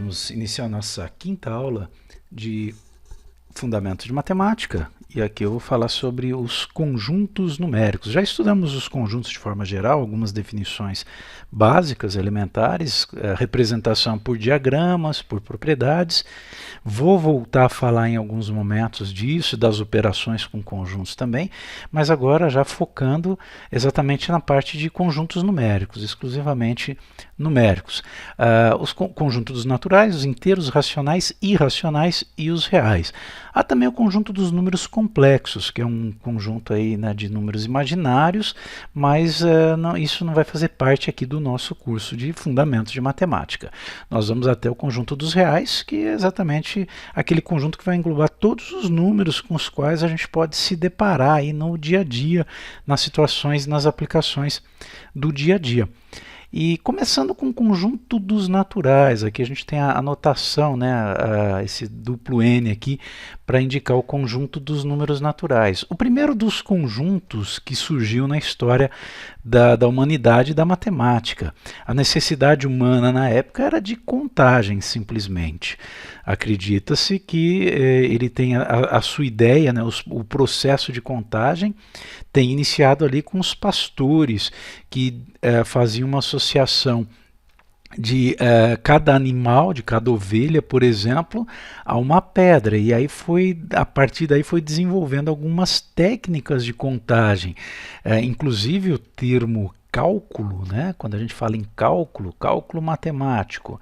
vamos iniciar nossa quinta aula de Fundamentos de Matemática. E aqui eu vou falar sobre os conjuntos numéricos. Já estudamos os conjuntos de forma geral, algumas definições básicas, elementares, representação por diagramas, por propriedades. Vou voltar a falar em alguns momentos disso, das operações com conjuntos também, mas agora já focando exatamente na parte de conjuntos numéricos, exclusivamente numéricos. Os conjuntos dos naturais, os inteiros, racionais, irracionais e os reais. Há também o conjunto dos números complexos, que é um conjunto aí, né, de números imaginários, mas isso não vai fazer parte aqui do nosso curso de Fundamentos de Matemática. Nós vamos até o conjunto dos reais, que é exatamente aquele conjunto que vai englobar todos os números com os quais a gente pode se deparar aí no dia a dia, nas situações, nas aplicações do dia a dia. E começando com o conjunto dos naturais, aqui a gente tem a notação, né, esse duplo N aqui, para indicar o conjunto dos números naturais. O primeiro dos conjuntos que surgiu na história da humanidade e da matemática. A necessidade humana na época era de contagem, simplesmente. Acredita-se que ele tem a sua ideia, né, o processo de contagem tem iniciado ali com os pastores que faziam uma associação de cada animal, de cada ovelha, por exemplo, a uma pedra. E aí a partir daí foi desenvolvendo algumas técnicas de contagem. Inclusive o termo cálculo, né? Quando a gente fala em cálculo, cálculo matemático,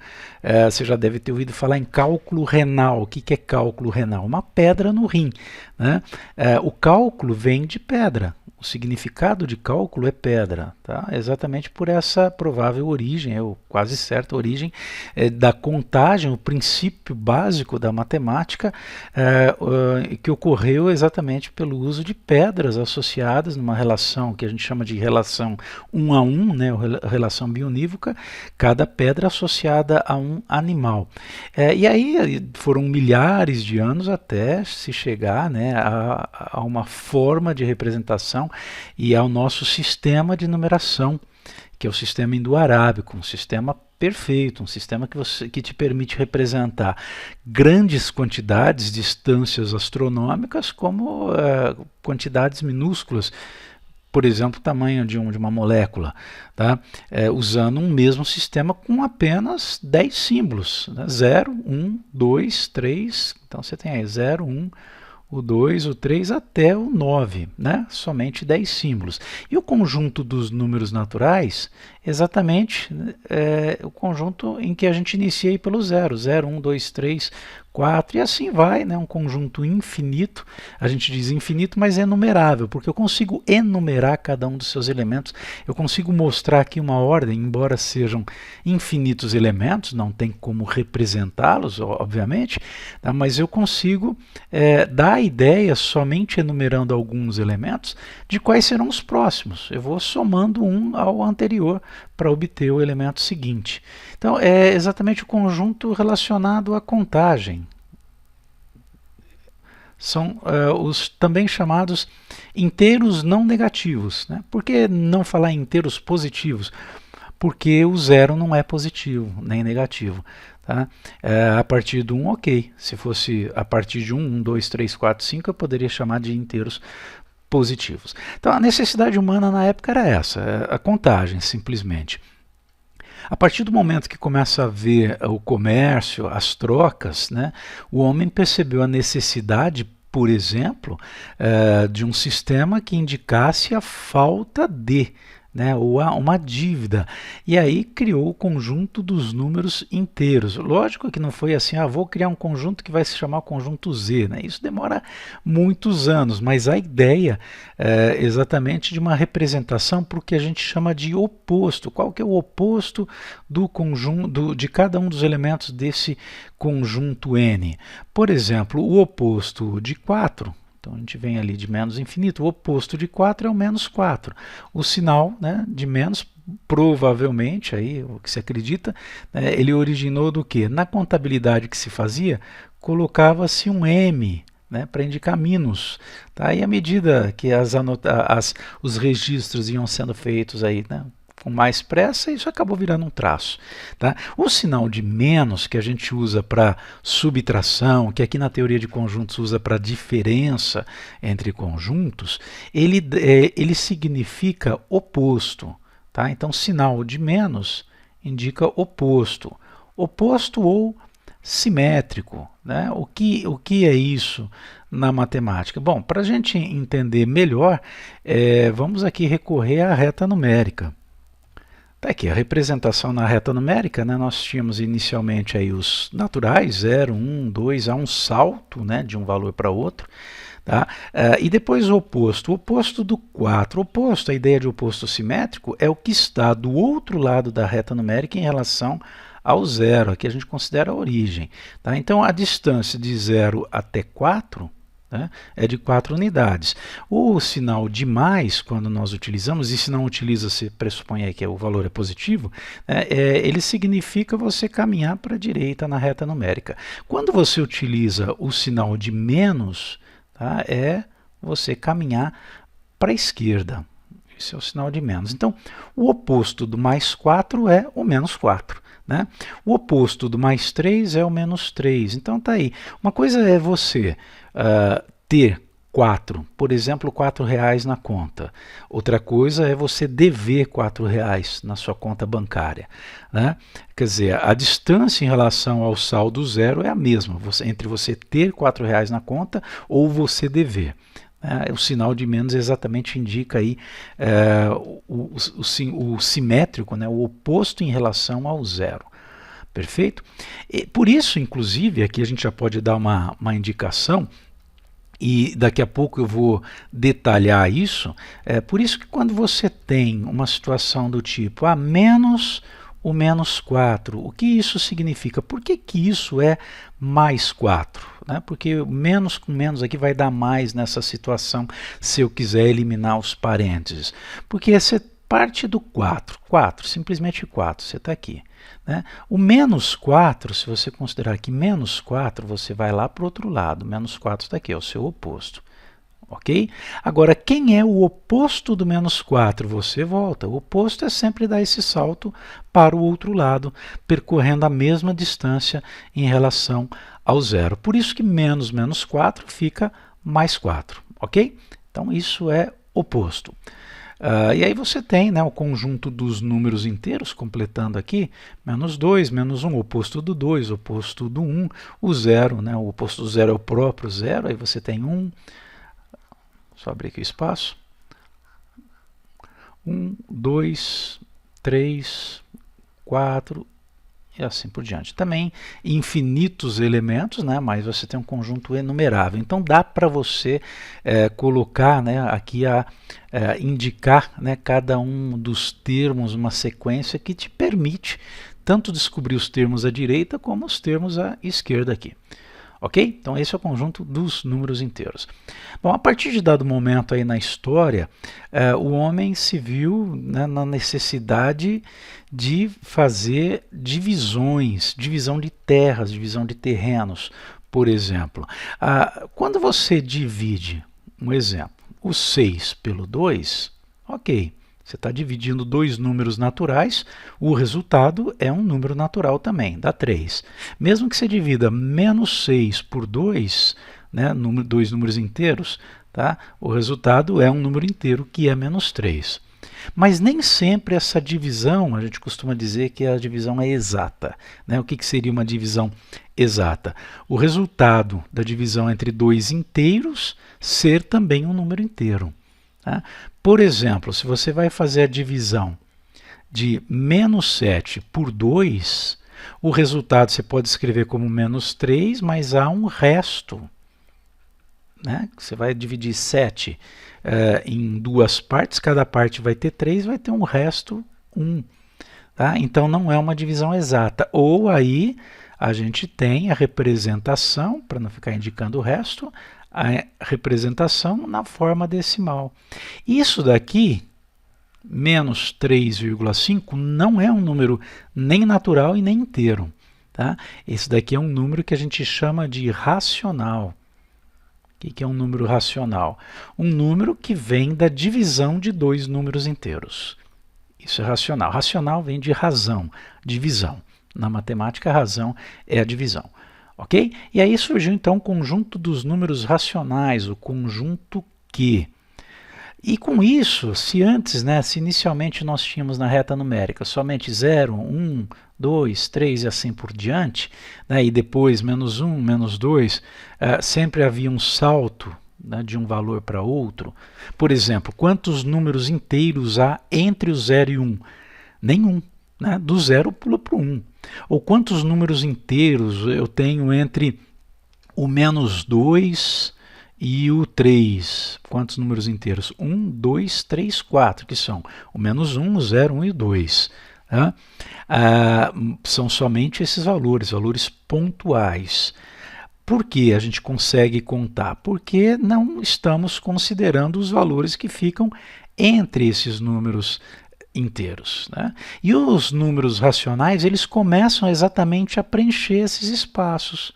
você já deve ter ouvido falar em cálculo renal. O que é cálculo renal? Uma pedra no rim, né? O cálculo vem de pedra. O significado de cálculo é pedra, tá? Exatamente por essa provável origem, ou quase certa origem da contagem, o princípio básico da matemática, que ocorreu exatamente pelo uso de pedras associadas numa relação que a gente chama de relação 1 a 1, né, relação bionívoca, cada pedra associada a um animal. E aí foram milhares de anos até se chegar, né, a uma forma de representação e ao nosso sistema de numeração, que é o sistema indo-arábico, um sistema perfeito, um sistema que te permite representar grandes quantidades, distâncias astronômicas, como quantidades minúsculas, por exemplo, o tamanho de uma molécula, tá? Usando um mesmo sistema com apenas 10 símbolos, né? 0, 1, 2, 3, então você tem aí 0, 1, o 2, o 3 até o 9, né? Somente 10 símbolos. E o conjunto dos números naturais, exatamente o conjunto em que a gente inicia aí pelo 0, 0, 1, 2, 3, 4, e assim vai, né? Um conjunto infinito. A gente diz infinito, mas é enumerável, porque eu consigo enumerar cada um dos seus elementos. Eu consigo mostrar aqui uma ordem, embora sejam infinitos elementos, não tem como representá-los, obviamente, tá? Mas eu consigo dar a ideia, somente enumerando alguns elementos, de quais serão os próximos. Eu vou somando um ao anterior para obter o elemento seguinte. Então, é exatamente o conjunto relacionado à contagem. São os também chamados inteiros não negativos, né? Por que não falar em inteiros positivos? Porque o zero não é positivo, nem negativo. Tá? A partir do 1, ok. Se fosse a partir de 1, 2, 3, 4, 5, eu poderia chamar de inteiros positivos. Então, a necessidade humana na época era essa, a contagem, simplesmente. A partir do momento que começa a haver o comércio, as trocas, né, o homem percebeu a necessidade, por exemplo, de um sistema que indicasse a falta de, né, ou uma dívida. E aí criou o conjunto dos números inteiros. Lógico que não foi assim, vou criar um conjunto que vai se chamar conjunto Z, né? Isso demora muitos anos, mas a ideia é exatamente de uma representação para o que a gente chama de oposto. Qual que é o oposto do conjunto, de cada um dos elementos desse conjunto N? Por exemplo, o oposto de 4. Então a gente vem ali de menos infinito, o oposto de 4 é o menos 4. O sinal, né, de menos, provavelmente, aí, o que se acredita, né, ele originou do quê? Na contabilidade que se fazia, colocava-se um M, né, para indicar menos. Tá? E à medida que os registros iam sendo feitos aí, né, com mais pressa, isso acabou virando um traço. Tá? O sinal de menos, que a gente usa para subtração, que aqui na teoria de conjuntos usa para diferença entre conjuntos, ele significa oposto. Tá? Então, sinal de menos indica oposto. Oposto ou simétrico. Né? O que é isso na matemática? Bom, para a gente entender melhor, vamos aqui recorrer à reta numérica. Tá aqui a representação na reta numérica, né? Nós tínhamos inicialmente aí os naturais, 0, 1, 2, há um salto, né, de um valor para outro. Tá? E depois o oposto do 4. Oposto, a ideia de oposto simétrico é o que está do outro lado da reta numérica em relação ao zero. Aqui a gente considera a origem. Tá? Então a distância de 0 até 4, né, é de 4 unidades. O sinal de mais, quando nós utilizamos, e se não utiliza, se pressupõe aí que o valor é positivo, né, ele significa você caminhar para a direita na reta numérica. Quando você utiliza o sinal de menos, tá, é você caminhar para a esquerda. Esse é o sinal de menos. Então, o oposto do mais 4 é o menos 4. Né? O oposto do mais 3 é o menos 3. Então, tá aí. Uma coisa é você ter 4, por exemplo, R$ 4 na conta. Outra coisa é você dever R$ 4 na sua conta bancária. Né? Quer dizer, a distância em relação ao saldo zero é a mesma, entre você ter R$ 4 na conta ou você dever. O sinal de menos exatamente indica aí o simétrico, né, o oposto em relação ao zero. Perfeito? E por isso, inclusive, aqui a gente já pode dar uma indicação, e daqui a pouco eu vou detalhar isso. Por isso que quando você tem uma situação do tipo menos o menos 4, o que isso significa? Por que isso é mais 4? Né? Porque menos com menos aqui vai dar mais nessa situação se eu quiser eliminar os parênteses. Porque essa é parte do 4, simplesmente 4, você está aqui. Né? O menos 4, se você considerar que menos 4, você vai lá para o outro lado. Menos 4 está aqui, é o seu oposto. Ok? Agora, quem é o oposto do menos 4? Você volta. O oposto é sempre dar esse salto para o outro lado, percorrendo a mesma distância em relação ao zero. Por isso que menos 4 fica mais 4. Ok? Então, isso é oposto. E aí você tem, né, o conjunto dos números inteiros, completando aqui, menos 2, menos 1, oposto do 2, oposto do 1, o zero, né, o oposto do zero é o próprio zero, aí você tem 1, só abrir aqui o espaço, 1, 2, 3, 4 e assim por diante. Também infinitos elementos, né, mas você tem um conjunto enumerável. Então dá para você colocar, né, aqui indicar, né, cada um dos termos, uma sequência que te permite tanto descobrir os termos à direita como os termos à esquerda aqui. Ok? Então esse é o conjunto dos números inteiros. Bom, a partir de dado momento aí na história, o homem se viu, né, na necessidade de fazer divisões, divisão de terras, divisão de terrenos, por exemplo. Quando você divide, um exemplo, o 6 pelo 2, ok. Você está dividindo dois números naturais, o resultado é um número natural também, dá 3. Mesmo que você divida menos 6 por 2, né, dois números inteiros, tá, o resultado é um número inteiro, que é menos 3. Mas nem sempre essa divisão, a gente costuma dizer que a divisão é exata. Né? O que seria uma divisão exata? O resultado da divisão entre dois inteiros ser também um número inteiro. Tá? Por exemplo, se você vai fazer a divisão de menos 7 por 2, o resultado você pode escrever como menos 3, mas há um resto. Né? Você vai dividir 7 em duas partes, cada parte vai ter 3, vai ter um resto 1. Tá? Então não é uma divisão exata. Ou aí a gente tem a representação, para não ficar indicando o resto, a representação na forma decimal. Isso daqui, menos 3,5, não é um número nem natural e nem inteiro. Tá? Esse daqui é um número que a gente chama de racional. O que é um número racional? Um número que vem da divisão de dois números inteiros. Isso é racional. Racional vem de razão, divisão. Na matemática, a razão é a divisão. Ok? E aí surgiu então o conjunto dos números racionais, o conjunto Q. E com isso, se antes, se inicialmente nós tínhamos na reta numérica somente 0, 1, 2, 3 e assim por diante, e depois menos 1, menos 2, sempre havia um salto de um valor para outro. Por exemplo, quantos números inteiros há entre o 0 e 1? Nenhum. Do 0 pula para o 1. Ou quantos números inteiros eu tenho entre o menos 2 e o 3? Quantos números inteiros? 1, 2, 3, 4, que são o menos 1, o 0, 1 e o 2. São somente esses valores, valores pontuais. Por que a gente consegue contar? Porque não estamos considerando os valores que ficam entre esses números inteiros. E os números racionais, eles começam exatamente a preencher esses espaços.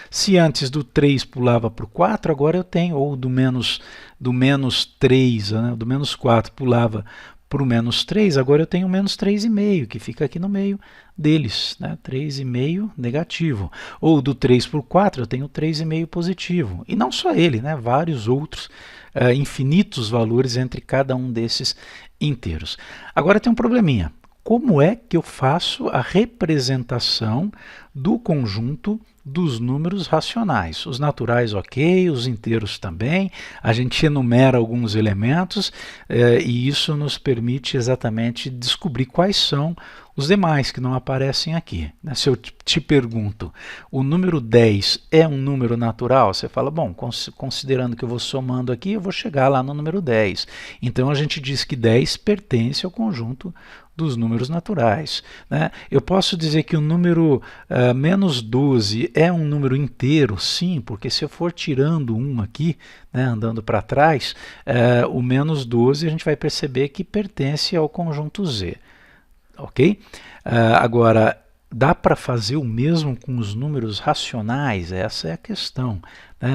Se antes do 3 pulava para o 4, agora eu tenho, ou do menos 3, do menos 4 pulava para o menos 3, agora eu tenho o menos 3,5, que fica aqui no meio deles, 3,5 negativo. Ou do 3 para o 4, eu tenho 3,5 positivo. E não só ele, vários outros, infinitos valores entre cada um desses inteiros. Agora tem um probleminha. Como é que eu faço a representação do conjunto dos números racionais? Os naturais, ok, os inteiros também. A gente enumera alguns elementos e isso nos permite exatamente descobrir quais são os demais que não aparecem aqui. Se eu te pergunto, o número 10 é um número natural? Você fala, bom, considerando que eu vou somando aqui, eu vou chegar lá no número 10. Então a gente diz que 10 pertence ao conjunto dos números naturais. Eu posso dizer que o número menos 12 é um número inteiro? Sim, porque se eu for tirando um aqui, andando para trás, o menos 12 a gente vai perceber que pertence ao conjunto Z. Ok? Agora, dá para fazer o mesmo com os números racionais? Essa é a questão.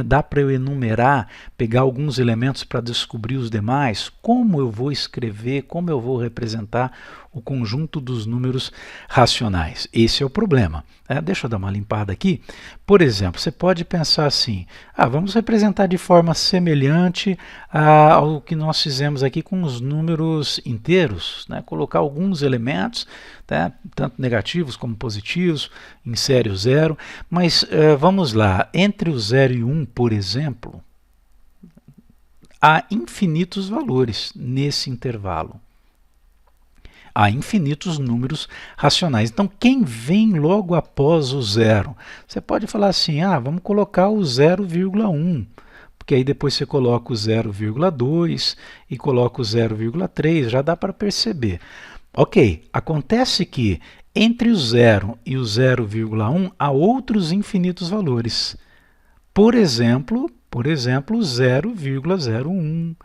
Dá para eu enumerar, pegar alguns elementos para descobrir os demais? Como eu vou escrever, como eu vou representar o conjunto dos números racionais? Esse é o problema. Deixa eu dar uma limpada aqui. Por exemplo, você pode pensar assim, vamos representar de forma semelhante ao que nós fizemos aqui com os números inteiros, colocar alguns elementos, tanto negativos como positivos, insere o 0, mas vamos lá, entre o 0 e 1, por exemplo, há infinitos valores nesse intervalo. Há infinitos números racionais. Então, quem vem logo após o 0? Você pode falar assim, vamos colocar o 0,1, porque aí depois você coloca o 0,2 e coloca o 0,3, já dá para perceber. Ok, acontece que entre o 0 e o 0,1 há outros infinitos valores. Por exemplo, 0,01,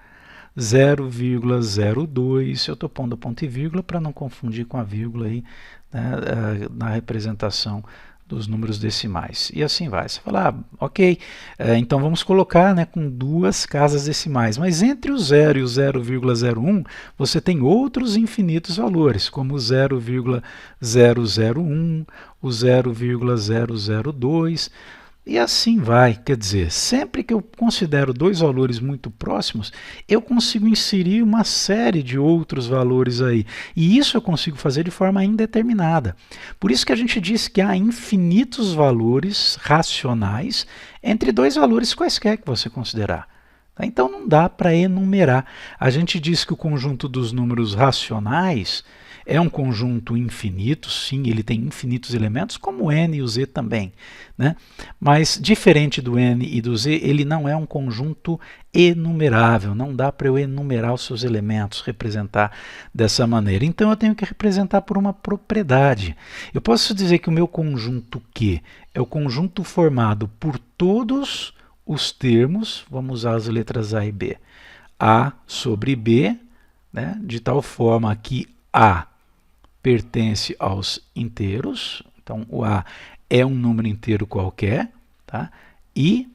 0,02, eu estou pondo ponto e vírgula para não confundir com a vírgula aí, na representação dos números decimais. E assim vai. Você fala, ok, então vamos colocar com duas casas decimais, mas entre o 0 e o 0,01 você tem outros infinitos valores, como o 0,001, o 0,002, e assim vai. Quer dizer, sempre que eu considero dois valores muito próximos, eu consigo inserir uma série de outros valores aí. E isso eu consigo fazer de forma indeterminada. Por isso que a gente diz que há infinitos valores racionais entre dois valores quaisquer que você considerar. Então não dá para enumerar. A gente diz que o conjunto dos números racionais é um conjunto infinito, sim, ele tem infinitos elementos, como o n e o z também. Mas, diferente do n e do z, ele não é um conjunto enumerável, não dá para eu enumerar os seus elementos, representar dessa maneira. Então, eu tenho que representar por uma propriedade. Eu posso dizer que o meu conjunto Q é o conjunto formado por todos os termos, vamos usar as letras A e B, A sobre B, de tal forma que A pertence aos inteiros, então o A é um número inteiro qualquer, e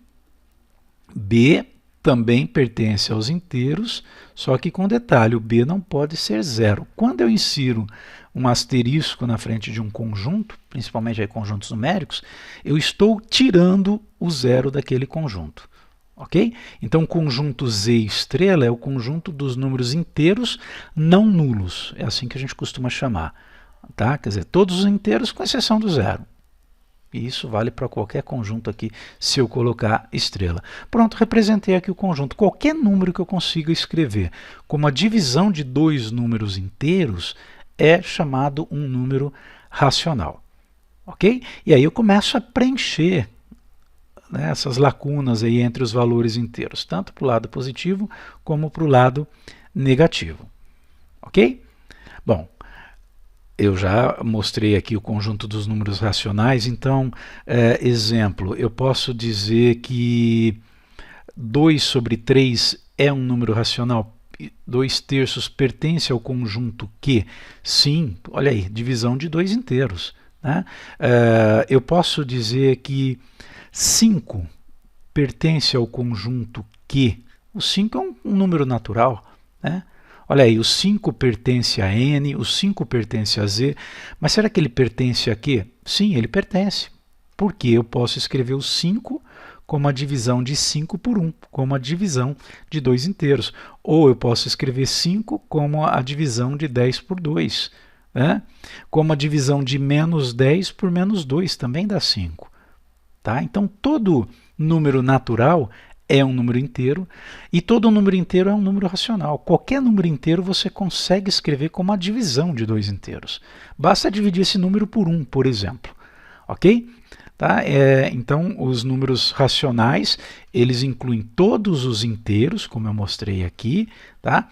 B também pertence aos inteiros, só que com detalhe, o b não pode ser zero. Quando eu insiro um asterisco na frente de um conjunto, principalmente aí conjuntos numéricos, eu estou tirando o zero daquele conjunto. Ok? Então, o conjunto Z estrela é o conjunto dos números inteiros não nulos. É assim que a gente costuma chamar. Tá? Quer dizer, todos os inteiros com exceção do zero. E isso vale para qualquer conjunto aqui, se eu colocar estrela. Pronto, representei aqui o conjunto. Qualquer número que eu consiga escrever como a divisão de dois números inteiros é chamado um número racional. Ok? E aí eu começo a preencher, né, essas lacunas aí entre os valores inteiros, tanto para o lado positivo como para o lado negativo. Ok? Bom, eu já mostrei aqui o conjunto dos números racionais, então, exemplo, eu posso dizer que 2 sobre 3 é um número racional, 2/3 pertence ao conjunto Q? Sim, olha aí, divisão de dois inteiros. Né? Eu posso dizer que 5 pertence ao conjunto Q. O 5 é um número natural. Né? Olha aí, o 5 pertence a N, o 5 pertence a Z, mas será que ele pertence a Q? Sim, ele pertence. Porque eu posso escrever o 5 como a divisão de 5 por 1, como a divisão de dois inteiros. Ou eu posso escrever 5 como a divisão de 10 por 2. Né? Como a divisão de menos 10 por menos 2, também dá 5. Tá? Então, todo número natural é um número inteiro, e todo número inteiro é um número racional. Qualquer número inteiro você consegue escrever como a divisão de dois inteiros. Basta dividir esse número por 1, por exemplo. Ok? Tá? Então, os números racionais, eles incluem todos os inteiros, como eu mostrei aqui, tá?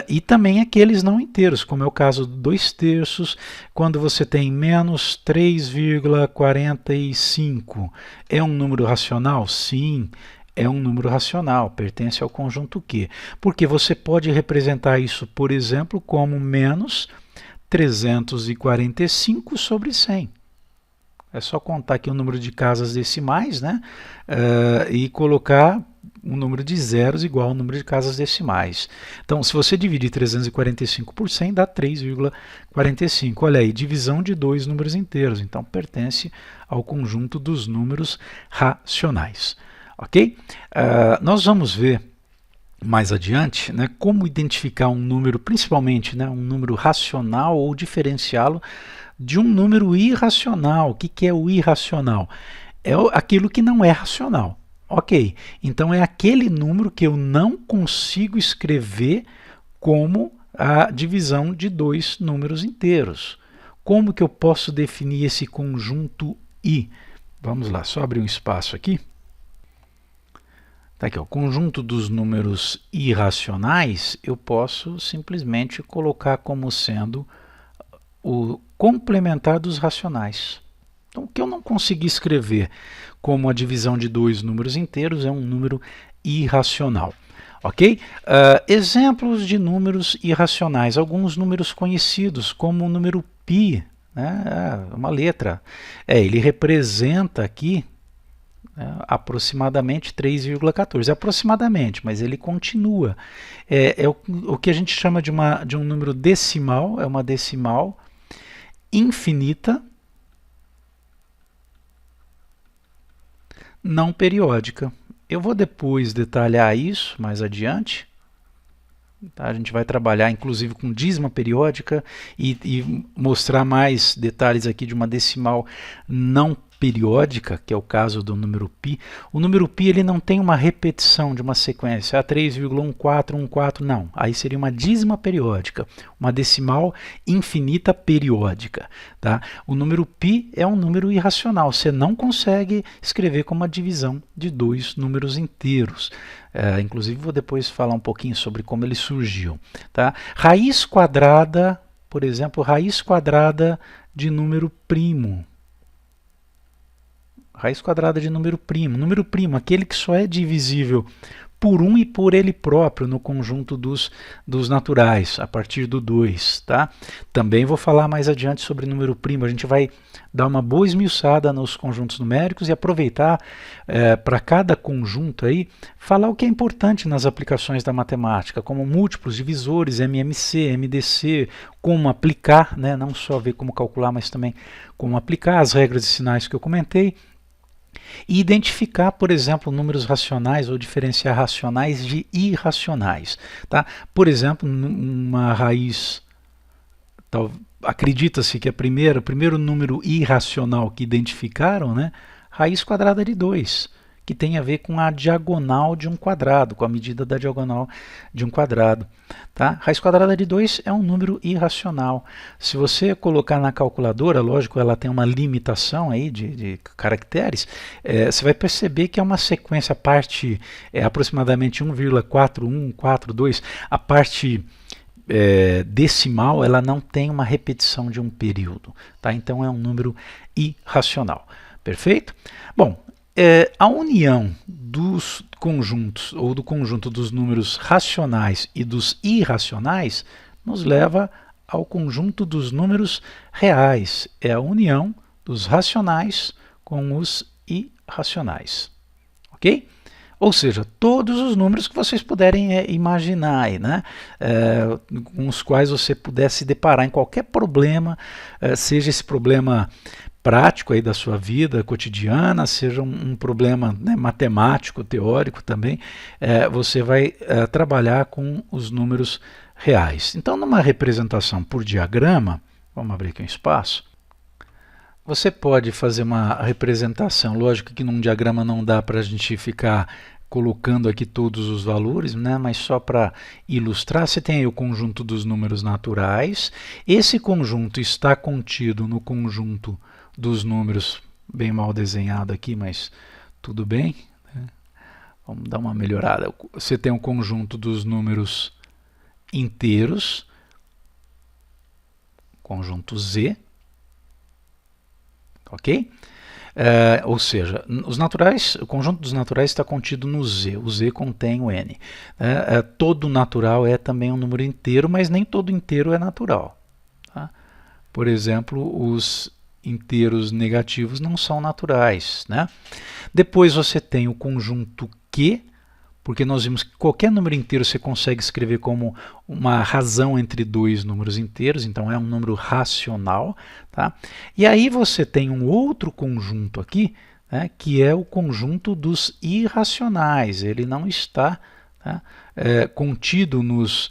E também aqueles não inteiros, como é o caso do 2/3, quando você tem menos 3,45. É um número racional? Sim, é um número racional, pertence ao conjunto Q. Porque você pode representar isso, por exemplo, como menos 345 sobre 100. É só contar aqui o número de casas decimais, né? E colocar um número de zeros igual ao número de casas decimais. Então, se você dividir 345 por 100, dá 3,45. Olha aí, divisão de dois números inteiros. Então, pertence ao conjunto dos números racionais. Ok? Nós vamos ver mais adiante, né, como identificar um número, principalmente, né, um número racional, ou diferenciá-lo de um número irracional. O que é o irracional? É aquilo que não é racional. Ok, então é aquele número que eu não consigo escrever como a divisão de dois números inteiros. Como que eu posso definir esse conjunto I? Vamos lá, só abrir um espaço aqui. Tá aqui, o conjunto dos números irracionais, eu posso simplesmente colocar como sendo o complementar dos racionais. Então, o que eu não consegui escrever como a divisão de dois números inteiros é um número irracional. Ok? Exemplos de números irracionais. Alguns números conhecidos, como o número π, né? Uma letra. Ele representa aqui, né, aproximadamente 3,14. Aproximadamente, mas ele continua. O que a gente chama de um número decimal, é uma decimal infinita, não periódica. Eu vou depois detalhar isso mais adiante. Tá? A gente vai trabalhar inclusive com dízima periódica e mostrar mais detalhes aqui de uma decimal não periódica, que é o caso do número π. O número π ele não tem uma repetição de uma sequência, 3,1414, não. Aí seria uma dízima periódica, uma decimal infinita periódica. Tá? O número π é um número irracional, você não consegue escrever como uma divisão de dois números inteiros. Inclusive vou depois falar um pouquinho sobre como ele surgiu. Tá? Raiz quadrada, por exemplo, raiz quadrada de número primo. Raiz quadrada de número primo. Número primo, aquele que só é divisível por 1 e por ele próprio no conjunto dos naturais, a partir do 2. Tá? Também vou falar mais adiante sobre número primo, a gente vai dar uma boa esmiuçada nos conjuntos numéricos e aproveitar para cada conjunto aí, falar o que é importante nas aplicações da matemática, como múltiplos, divisores, MMC, MDC, como aplicar, né? Não só ver como calcular, mas também como aplicar as regras e sinais que eu comentei, e identificar, por exemplo, números racionais ou diferenciar racionais de irracionais. Tá? Por exemplo, uma raiz, acredita-se que o primeiro número irracional que identificaram, né, raiz quadrada de 2, que tem a ver com a diagonal de um quadrado, com a medida da diagonal de um quadrado. Tá? Raiz quadrada de 2 é um número irracional. Se você colocar na calculadora, lógico, ela tem uma limitação aí de caracteres, você vai perceber que é uma sequência, a parte é aproximadamente 1,4142, a parte decimal, ela não tem uma repetição de um período. Tá? Então é um número irracional. Perfeito? Bom, a união dos conjuntos, ou do conjunto dos números racionais e dos irracionais, nos leva ao conjunto dos números reais. É a união dos racionais com os irracionais. Ok? Ou seja, todos os números que vocês puderem imaginar, aí, né? Com os quais você puder se deparar em qualquer problema, seja esse problema prático aí da sua vida cotidiana, seja um problema, né, matemático, teórico também, você vai trabalhar com os números reais. Então, numa representação por diagrama, vamos abrir aqui um espaço, você pode fazer uma representação, lógico que num diagrama não dá para a gente ficar colocando aqui todos os valores, né? Mas só para ilustrar, você tem aí o conjunto dos números naturais, esse conjunto está contido no conjunto dos números, bem mal desenhado aqui, mas tudo bem, né? Vamos dar uma melhorada. Você tem o conjunto dos números inteiros, conjunto Z, ok? Ou seja, o conjunto dos naturais está contido no Z, o Z contém o N. Todo natural é também um número inteiro, mas nem todo inteiro é natural. Tá? Por exemplo, os inteiros negativos não são naturais. Né? Depois você tem o conjunto Q, porque nós vimos que qualquer número inteiro você consegue escrever como uma razão entre dois números inteiros, então é um número racional. Tá? E aí você tem um outro conjunto aqui, né, que é o conjunto dos irracionais, ele não está, tá, contido nos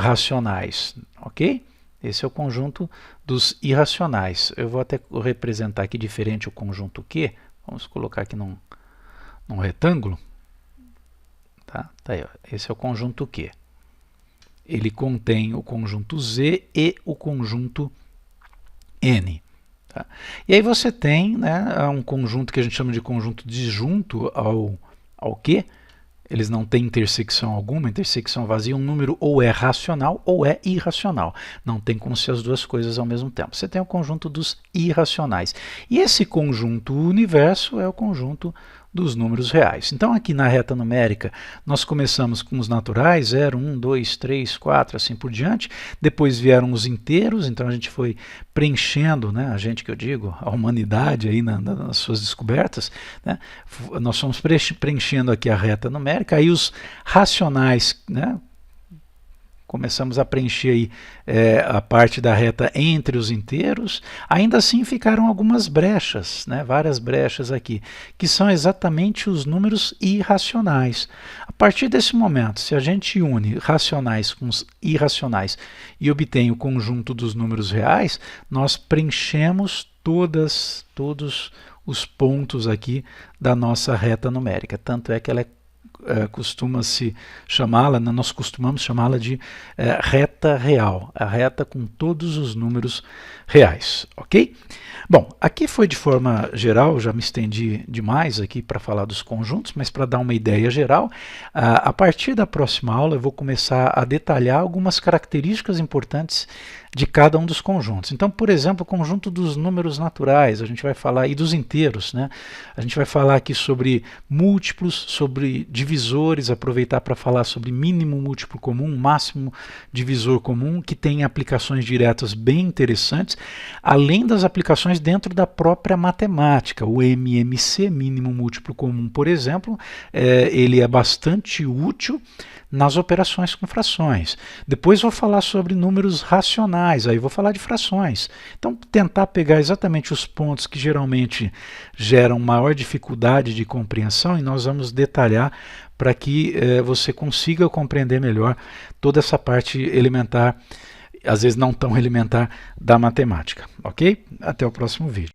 racionais, ok? Esse é o conjunto dos irracionais. Eu vou até representar aqui diferente o conjunto Q, vamos colocar aqui num retângulo. Tá aí, ó. Esse é o conjunto Q. Ele contém o conjunto Z e o conjunto N. Tá? E aí você tem, né, um conjunto que a gente chama de conjunto disjunto ao Q. Eles não têm intersecção alguma, intersecção vazia, um número ou é racional ou é irracional. Não tem como ser as duas coisas ao mesmo tempo. Você tem o conjunto dos irracionais. E esse conjunto universo é o conjunto dos números reais. Então, aqui na reta numérica, nós começamos com os naturais, 0, 1, 2, 3, 4, assim por diante. Depois vieram os inteiros, então a gente foi preenchendo, né, a gente que eu digo, a humanidade aí nas suas descobertas, né, nós fomos preenchendo aqui a reta numérica, aí os racionais, né, começamos a preencher aí, a parte da reta entre os inteiros. Ainda assim ficaram algumas brechas, né, várias brechas aqui, que são exatamente os números irracionais. A partir desse momento, se a gente une racionais com os irracionais e obtém o conjunto dos números reais, nós preenchemos todos os pontos aqui da nossa reta numérica. Tanto é que ela costuma-se chamá-la, nós costumamos chamá-la de reta real, a reta com todos os números reais, ok? Bom, aqui foi de forma geral, já me estendi demais aqui para falar dos conjuntos, mas para dar uma ideia geral, a partir da próxima aula eu vou começar a detalhar algumas características importantes de cada um dos conjuntos. Então, por exemplo, o conjunto dos números naturais, a gente vai falar, e dos inteiros, né? A gente vai falar aqui sobre múltiplos, sobre divisores, divisores, aproveitar para falar sobre mínimo múltiplo comum, máximo divisor comum, que tem aplicações diretas bem interessantes, além das aplicações dentro da própria matemática. O MMC, mínimo múltiplo comum, por exemplo, ele é bastante útil nas operações com frações. Depois vou falar sobre números racionais, aí vou falar de frações. Então, tentar pegar exatamente os pontos que geralmente geram maior dificuldade de compreensão, e nós vamos detalhar para que você consiga compreender melhor toda essa parte elementar, às vezes não tão elementar, da matemática. Ok? Até o próximo vídeo.